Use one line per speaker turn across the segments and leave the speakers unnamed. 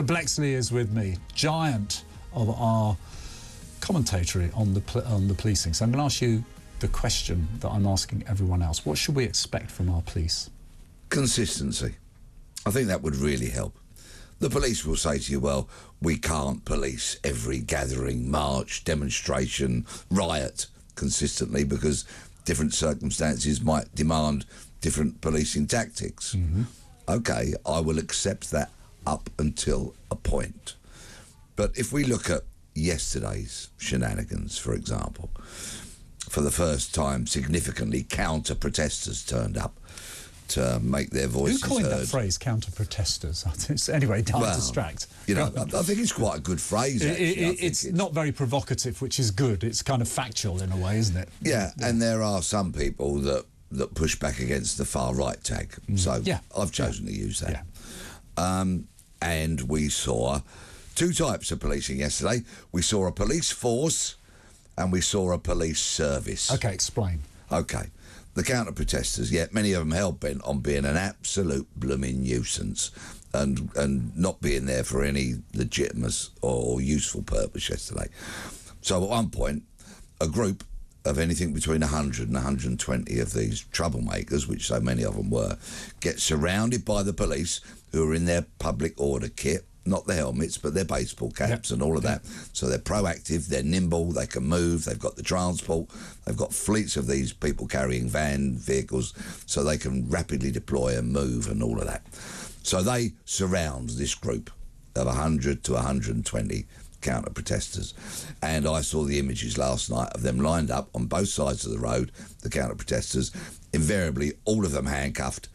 Bleksley is with me, giant of our commentatory on the policing. So I'm going to ask you the question that I'm asking everyone else. What should we expect from our police?
Consistency. I think that would really help. The police will say to you, well, we can't police every gathering, march, demonstration, riot consistently because different circumstances might demand different policing tactics. Mm-hmm. OK, I will accept that up until a point. But if we look at yesterday's shenanigans, for example, for the first time, significantly counter-protesters turned up to make their voices heard.
Who coined that phrase, counter-protesters? Anyway, don't distract.
You know, I think it's quite a good phrase, actually.
It's not very provocative, which is good. It's kind of factual in a way, isn't it?
Yeah, and there are some people that push back against the far-right tag. So I've chosen to use that. Yeah. And we saw two types of policing yesterday. We saw a police force and we saw a police service.
OK, explain.
OK. The counter-protesters, many of them hell-bent on being an absolute blooming nuisance and not being there for any legitimate or useful purpose yesterday. So at one point, a group of anything between 100 and 120 of these troublemakers, which so many of them were, get surrounded by the police who are in their public order kit, not the helmets, but their baseball caps and all of that. So they're proactive, they're nimble, they can move, they've got the transport, they've got fleets of these people carrying vehicles, so they can rapidly deploy and move and all of that. So they surround this group of 100 to 120 counter-protesters. And I saw the images last night of them lined up on both sides of the road, the counter-protesters, invariably all of them handcuffed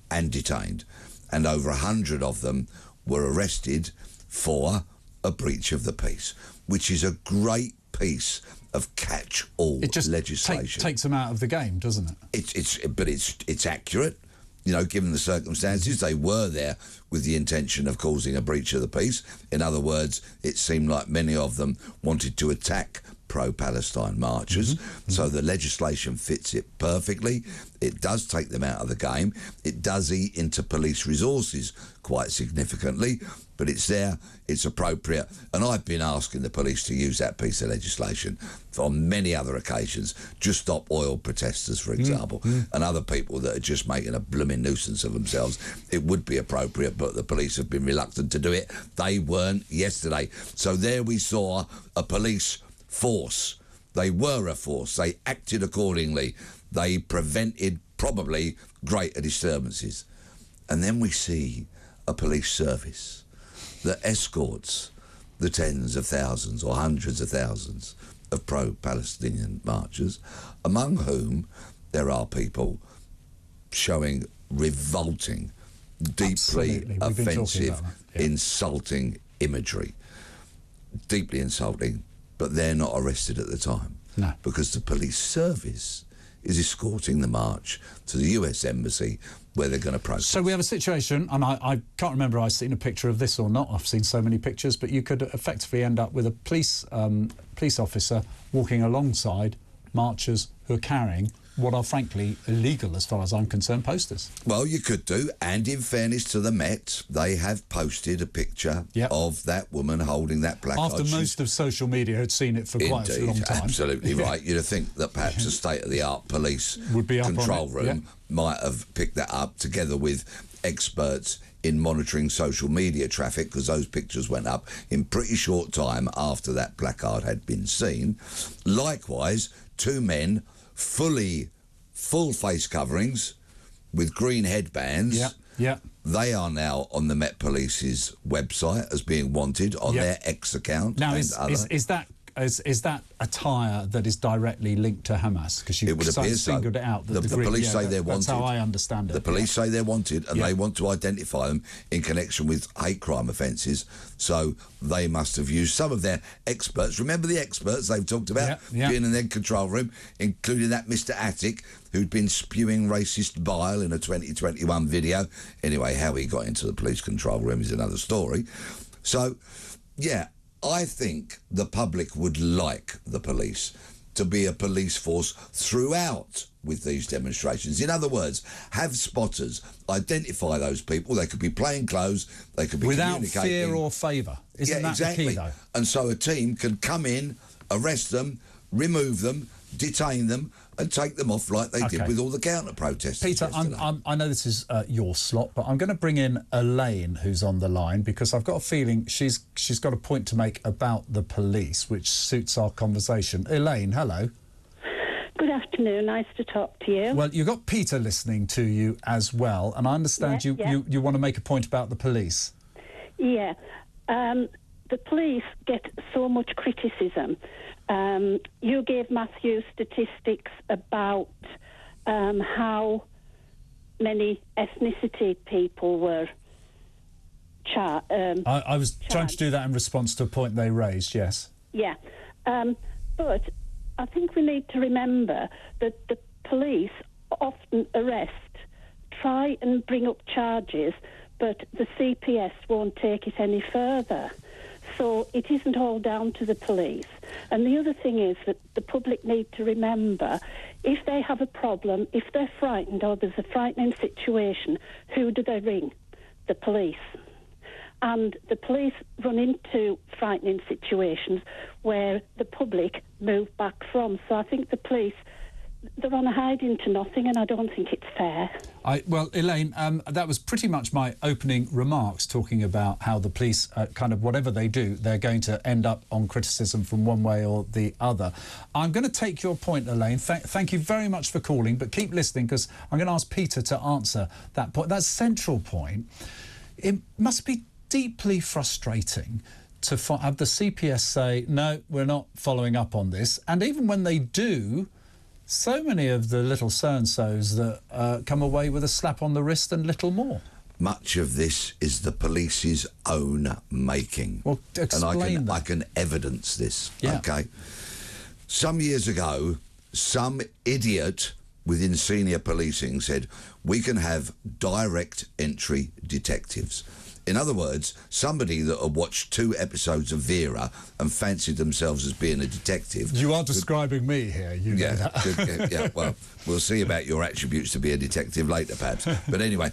and detained. And over 100 of them were arrested for a breach of the peace, which is a great piece of catch-all legislation.
It takes them out of the game, doesn't it?
But it's accurate. You know, given the circumstances, they were there with the intention of causing a breach of the peace. In other words, it seemed like many of them wanted to attack pro-Palestine marchers. So the legislation fits it perfectly. It does take them out of the game. It does eat into police resources quite significantly, but it's there, it's appropriate. And I've been asking the police to use that piece of legislation on many other occasions. Just stop oil protesters, for example, and other people that are just making a blooming nuisance of themselves. It would be appropriate, but the police have been reluctant to do it. They weren't yesterday. So there we saw a police force. They were a force. They acted accordingly. They prevented probably greater disturbances. And then we see a police service that escorts the tens of thousands or hundreds of thousands of pro-Palestinian marchers, among whom there are people showing revolting, deeply offensive, insulting imagery. Deeply insulting, but they're not arrested at the time.
No.
Because the police service is escorting the march to the US Embassy where they're going to protest.
So we have a situation, and I can't remember if I've seen a picture of this or not. I've seen so many pictures, but you could effectively end up with a police officer walking alongside marchers who are carrying what are frankly illegal, as far as I'm concerned, posters.
Well, you could do, and in fairness to the Met, they have posted a picture of that woman holding that placard.
After most of social media had seen it for quite a long time.
Absolutely right. You'd think that perhaps a state-of-the-art police
would be
control room might have picked that up together with experts in monitoring social media traffic, because those pictures went up in pretty short time after that placard had been seen. Likewise, two men, full face coverings with green headbands. They are now on the Met Police's website as being wanted on their X account.
Now, is that attire that is directly linked to Hamas? Because you singled it out.
The police say they're wanted.
That's how I understand it.
The police say they're wanted, and they want to identify them in connection with hate crime offences. So they must have used some of their experts. Remember the experts they've talked about being in their control room, including that Mr. Attic, who'd been spewing racist bile in a 2021 video. Anyway, how he got into the police control room is another story. So, I think the public would like the police to to be a police force throughout with these demonstrations. In other words, have spotters, identify those people. They could be plain clothes, they could be
without
communicating.
fear or favour. Isn't that
exactly.
the key, though?
And so a team can come in, arrest them, remove them, detain them, and take them off like they did with all the counter-protesters.
Peter, I know this is your slot, but I'm going to bring in Elaine, who's on the line, because I've got a feeling she's got a point to make about the police, which suits our conversation. Elaine, hello.
Good afternoon. Nice to talk to you.
Well, you've got Peter listening to you as well, and I understand you want to make a point about the police.
Yeah. The police get so much criticism. You gave Matthew statistics about how many ethnicity people were
I was trying to do that in response to a point they raised, yes.
Yeah. But I think we need to remember that the police often arrest, try and bring up charges, but the CPS won't take it any further. So it isn't all down to the police. And the other thing is that the public need to remember, if they have a problem, if they're frightened or there's a frightening situation, who do they ring? The police. And the police run into frightening situations where the public move back from. So I think the police, they're on a hiding to nothing, and I don't think it's fair.
Well, Elaine, that was pretty much my opening remarks, talking about how the police, kind of whatever they do, they're going to end up on criticism from one way or the other. I'm going to take your point, Elaine. Thank you very much for calling, but keep listening, because I'm going to ask Peter to answer that point. That central point. It must be deeply frustrating to have the CPS say, no, we're not following up on this. And even when they do, so many of the little so-and-sos that come away with a slap on the wrist and little more.
Much of this is the police's own making.
Well, explain
and
that.
I can evidence this,
yeah.
OK? Some years ago, some idiot within senior policing said, we can have direct entry detectives. In other words, somebody that had watched 2 episodes of Vera and fancied themselves as being a detective.
You are describing me here, you know that.
Yeah, well, we'll see about your attributes to be a detective later, perhaps. But anyway,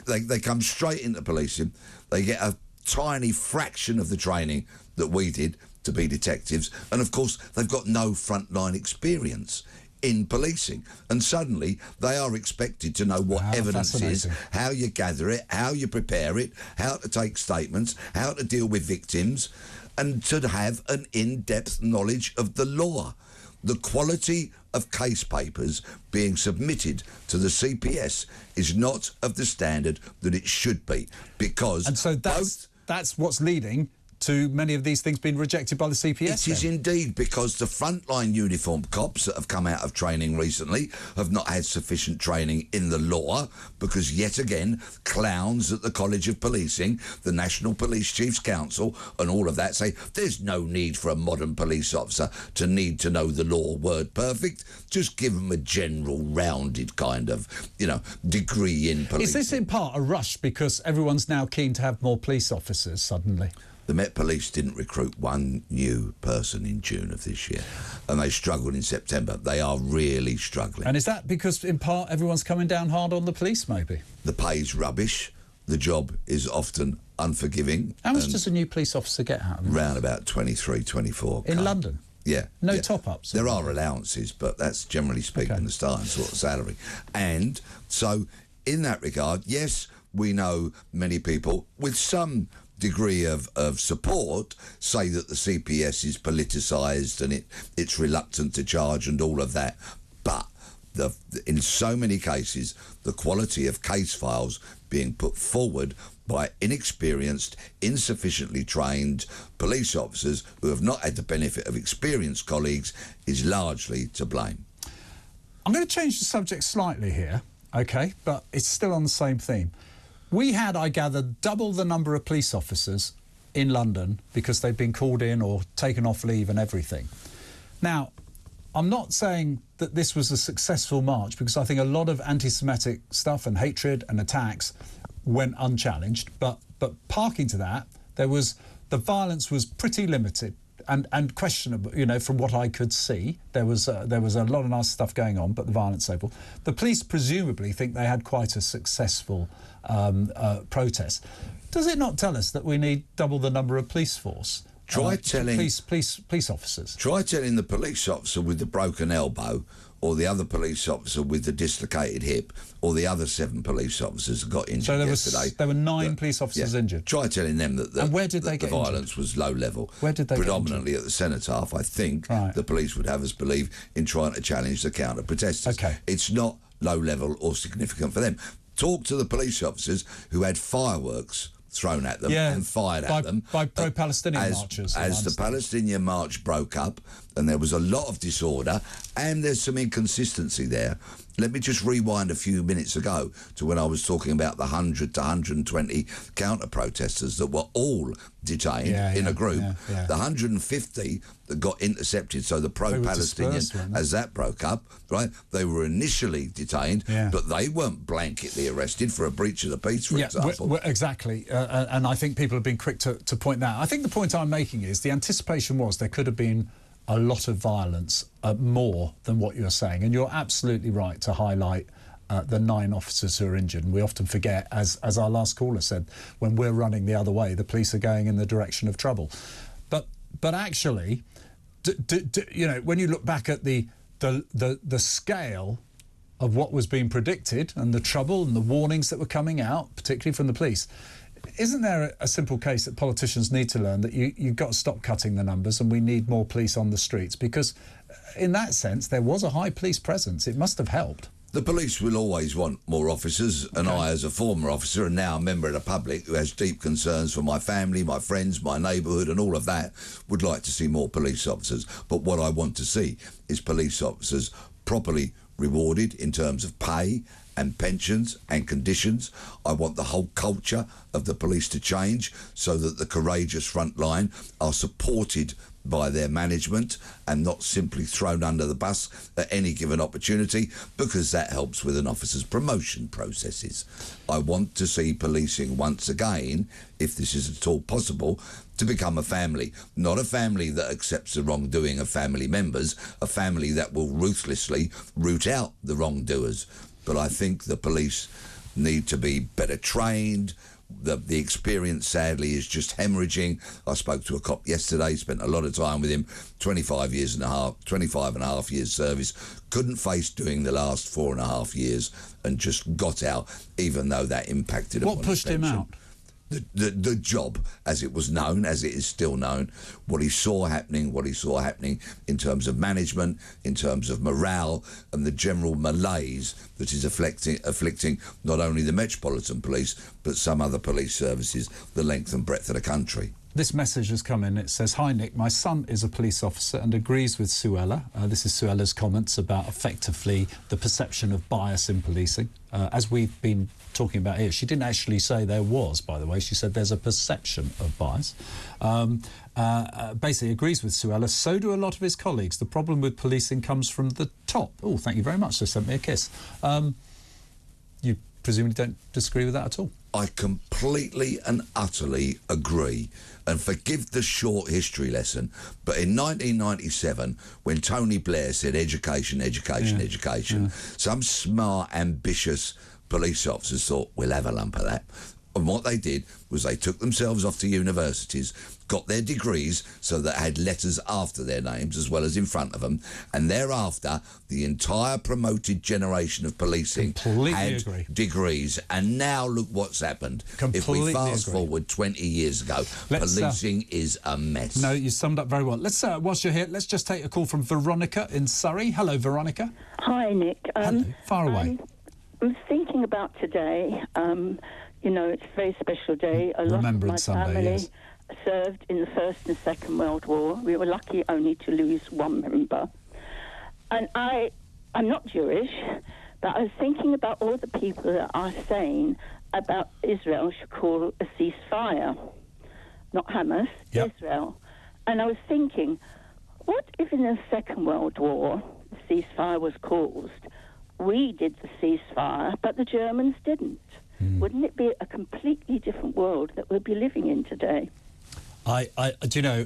they come straight into policing. They get a tiny fraction of the training that we did to be detectives. And, of course, they've got no frontline experience in policing, and suddenly they are expected to know what evidence is, how you gather it, how you prepare it, how to take statements, how to deal with victims, and to have an in-depth knowledge of the law. The quality of case papers being submitted to the CPS is not of the standard that it should be, because...
And so that's what's leading to many of these things being rejected by the CPS.
It is indeed, because the frontline uniformed cops that have come out of training recently have not had sufficient training in the law, because yet again, clowns at the College of Policing, the National Police Chiefs Council and all of that say there's no need for a modern police officer to need to know the law word perfect. Just give them a general rounded kind of, degree in policing.
Is this in part a rush because everyone's now keen to have more police officers suddenly?
The Met Police didn't recruit one new person in June of this year, and they struggled in September. They are really struggling.
And is that because, in part, everyone's coming down hard on the police, maybe?
The pay's rubbish. The job is often unforgiving.
How much does a new police officer get out of it?
Around about 23, 24.
In London?
Yeah.
No top-ups?
There are allowances, but that's generally speaking the starting sort of salary. And so, in that regard, yes, we know many people with some degree of support say that the CPS is politicised and it's reluctant to charge and all of that. But in so many cases, the quality of case files being put forward by inexperienced, insufficiently trained police officers who have not had the benefit of experienced colleagues is largely to blame.
I'm going to change the subject slightly here, OK, but it's still on the same theme. We had, I gather, double the number of police officers in London because they'd been called in or taken off leave and everything. Now, I'm not saying that this was a successful march, because I think a lot of anti-Semitic stuff and hatred and attacks went unchallenged, but parking to that, the violence was pretty limited. and questionable. You know, from what I could see, there was a lot of nice stuff going on, but the violence level. The police presumably think they had quite a successful protest. Does it not tell us that we need double the number of police force?
Try telling
police officers.
Try telling the police officer with the broken elbow, or the other police officer with the dislocated hip, or the other 7 police officers who got injured yesterday.
There were 9 police officers injured.
Try telling them that
and where did they get
the violence
injured?
was low level.
Where did they
predominantly
get
at the cenotaph, I think.
Right.
The police would have us believe in trying to challenge the counter-protesters.
Okay.
It's not low level or significant for them. Talk to the police officers who had fireworks thrown at them and fired at them
by pro-Palestinian marchers.
As the Palestinian march broke up, and there was a lot of disorder, and there's some inconsistency there. Let me just rewind a few minutes ago to when I was talking about the 100 to 120 counter-protesters that were all detained in a group. The 150 that got intercepted, so the pro-Palestinian, as that broke up, right, they were initially detained, but they weren't blanketly arrested for a breach of the peace, for example.
Exactly, and I think people have been quick to point that out. I think the point I'm making is the anticipation was there could have been a lot of violence, more than what you're saying, and you're absolutely right to highlight the 9 officers who are injured. And we often forget, as our last caller said, when we're running the other way, the police are going in the direction of trouble. But actually, you know, when you look back at the scale of what was being predicted and the trouble and the warnings that were coming out, particularly from the police, isn't there a simple case that politicians need to learn that you've got to stop cutting the numbers and we need more police on the streets? Because in that sense, there was a high police presence. It must have helped.
The police will always want more officers, and I, as a former officer and now a member of the public who has deep concerns for my family, my friends, my neighbourhood and all of that, would like to see more police officers. But what I want to see is police officers properly rewarded in terms of pay and pensions and conditions. I want the whole culture of the police to change so that the courageous front line are supported by their management and not simply thrown under the bus at any given opportunity, because that helps with an officer's promotion processes. I want to see policing once again, if this is at all possible, to become a family. Not a family that accepts the wrongdoing of family members, a family that will ruthlessly root out the wrongdoers. But I think the police need to be better trained. The experience, sadly, is just hemorrhaging. I spoke to a cop yesterday, spent a lot of time with him, 25 and a half years service, couldn't face doing the last 4.5 years and just got out, even though that impacted upon his pension. What pushed him out? The job, as it was known, as it is still known, what he saw happening in terms of management, in terms of morale, and the general malaise that is afflicting not only the Metropolitan Police, but some other police services, the length and breadth of the country.
This message has come in. It says, "Hi Nick, my son is a police officer and agrees with Suella." This is Suella's comments about effectively the perception of bias in policing. As we've been talking about here, she didn't actually say there was, by the way. She said there's a perception of bias. Basically agrees with Suella. So do a lot of his colleagues. The problem with policing comes from the top. Oh, thank you very much. They sent me a kiss. You presumably don't disagree with that at all?
I completely and utterly agree. And forgive the short history lesson, but in 1997, when Tony Blair said education, some smart, ambitious police officers thought, we'll have a lump of that. And what they did was they took themselves off to universities, got their degrees so that had letters after their names as well as in front of them, and thereafter the entire promoted generation of policing had degrees. And now look what's happened. If we fast forward 20 years ago, policing is a mess.
No, you summed up very well. Let's whilst you're here, let's just take a call from Veronica in Surrey. Hello, Veronica.
Hi, Nick.
Hello. Far away.
I'm thinking about today. You know, it's a very special day. A lot of my family served in the First and Second World War. We were lucky only to lose one member. And I'm not Jewish, but I was thinking about all the people that are saying about Israel should call a ceasefire. Not Hamas, Israel. And I was thinking, what if in the Second World War the ceasefire was caused? We did the ceasefire, but the Germans didn't. Wouldn't it be a completely different world that we'll be living in today?
Do you know,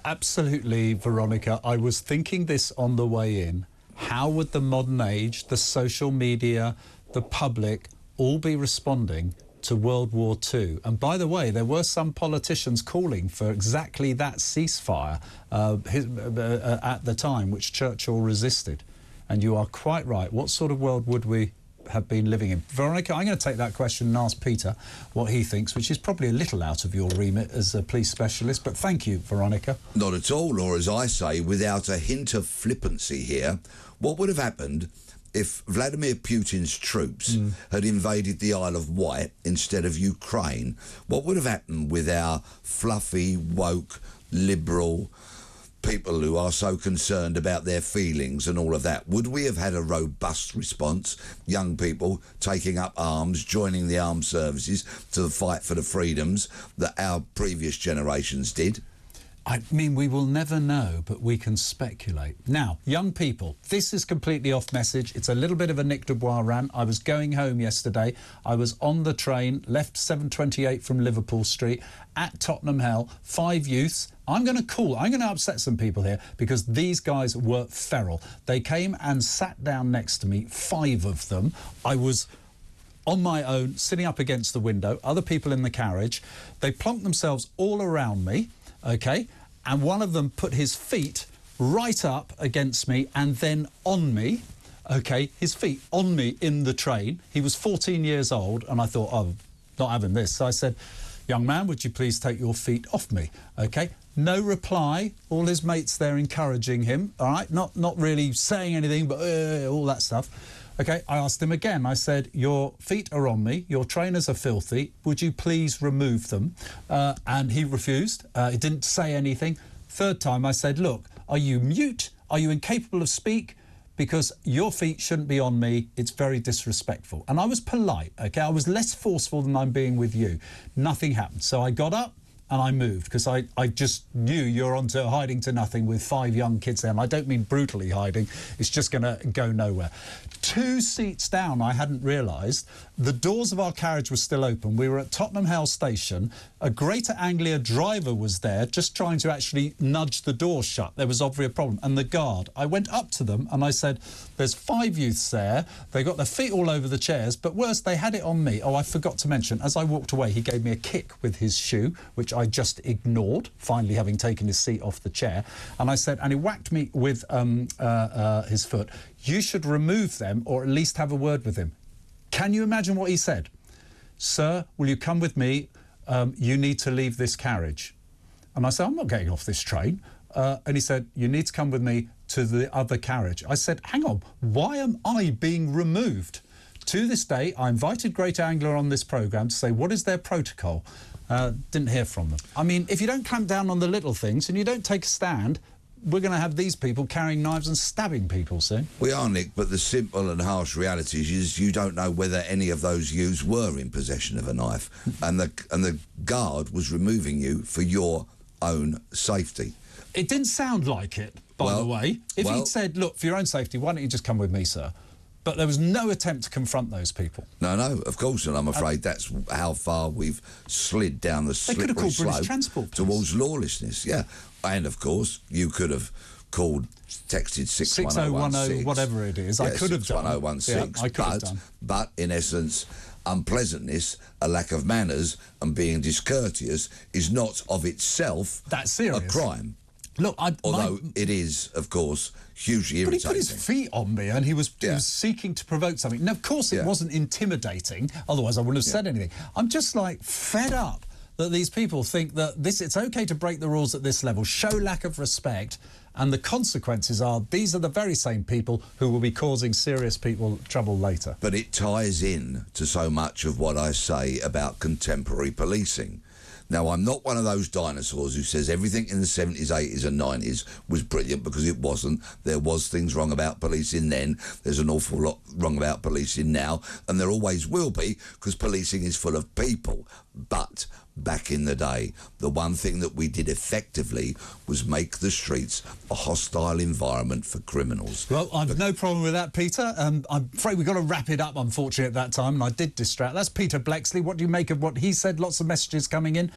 Absolutely, Veronica. I was thinking this on the way in. How would the modern age, the social media, the public all be responding to World War II? And by the way, there were some politicians calling for exactly that ceasefire at the time, which Churchill resisted. And you are quite right. What sort of world would we have been living in? Veronica, I'm going to take that question and ask Peter what he thinks, which is probably a little out of your remit as a police specialist, but thank you, Veronica.
Not at all, or as I say, without a hint of flippancy here, what would have happened if Vladimir Putin's troops had invaded the Isle of Wight instead of Ukraine? What would have happened with our fluffy, woke, liberal people who are so concerned about their feelings and all of that? Would we have had a robust response? Young people taking up arms, joining the armed services to the fight for the freedoms that our previous generations did?
I mean, we will never know, but we can speculate. Now, young people, this is completely off message. It's a little bit of a Nick Dubois rant. I was going home yesterday. I was on the train, left 7:28 from Liverpool Street, at Tottenham Hell, 5 youths. I'm going to upset some people here because these guys were feral. They came and sat down next to me, 5 of them. I was on my own, sitting up against the window, other people in the carriage. They plonked themselves all around me, OK? And one of them put his feet right up against me and then on me, OK? His feet on me in the train. He was 14 years old, and I thought, oh, not having this. So I said, young man, would you please take your feet off me? OK? No reply. All his mates there encouraging him, all right? Not really saying anything, but all that stuff. OK, I asked him again. I said, your feet are on me, your trainers are filthy, would you please remove them? And he refused. He didn't say anything. Third time I said, look, are you mute? Are you incapable of speak? Because your feet shouldn't be on me. It's very disrespectful. And I was polite, OK? I was less forceful than I'm being with you. Nothing happened. So I got up and I moved because I just knew you're onto hiding to nothing with 5 young kids there. And I don't mean brutally hiding. It's just going to go nowhere. 2 seats down, I hadn't realised, the doors of our carriage were still open. We were at Tottenham Hell Station. A Greater Anglia driver was there just trying to actually nudge the door shut. There was obviously a problem. And the guard, I went up to them and I said, there's 5 youths there. They got their feet all over the chairs. But worse, they had it on me. Oh, I forgot to mention, as I walked away, he gave me a kick with his shoe, which I just ignored, finally having taken his seat off the chair. And I said, and he whacked me with his foot. You should remove them or at least have a word with him. Can you imagine what he said? Sir, will you come with me? You need to leave this carriage. And I said, I'm not getting off this train. And he said, you need to come with me to the other carriage. I said, hang on, why am I being removed? To this day, I invited Great Anglia on this programme to say, what is their protocol? Didn't hear from them. I mean, if you don't clamp down on the little things and you don't take a stand, we're going to have these people carrying knives and stabbing people soon.
We are, Nick, but the simple and harsh reality is you don't know whether any of those youths were in possession of a knife, and the guard was removing you for your own safety.
It didn't sound like it, by the way. If he'd said, look, for your own safety, why don't you just come with me, sir? But there was no attempt to confront those people.
No, of course, and I'm afraid that's how far we've slid down the slippery slope towards lawlessness, yeah. And, of course, you could have texted 61016.
Whatever it is. Yeah, I could have done.
61016.
Yeah, I could have done.
But, in essence, unpleasantness, a lack of manners and being discourteous is not of itself a crime.
Look,
although it is, of course, hugely irritating.
But he put his feet on me and he was seeking to provoke something. Now, of course, it wasn't intimidating, otherwise I wouldn't have said anything. I'm just, like, fed up that these people think that it's OK to break the rules at this level, show lack of respect, and the consequences are these are the very same people who will be causing serious trouble later.
But it ties in to so much of what I say about contemporary policing. Now, I'm not one of those dinosaurs who says everything in the 70s, 80s and 90s was brilliant, because it wasn't. There was things wrong about policing then. There's an awful lot wrong about policing now, and there always will be, because policing is full of people. But back in the day, the one thing that we did effectively was make the streets a hostile environment for criminals.
Well, I've no problem with that, Peter. I'm afraid we've got to wrap it up, unfortunately, at that time, and I did distract. That's Peter Bleksley. What do you make of what he said? Lots of messages coming in.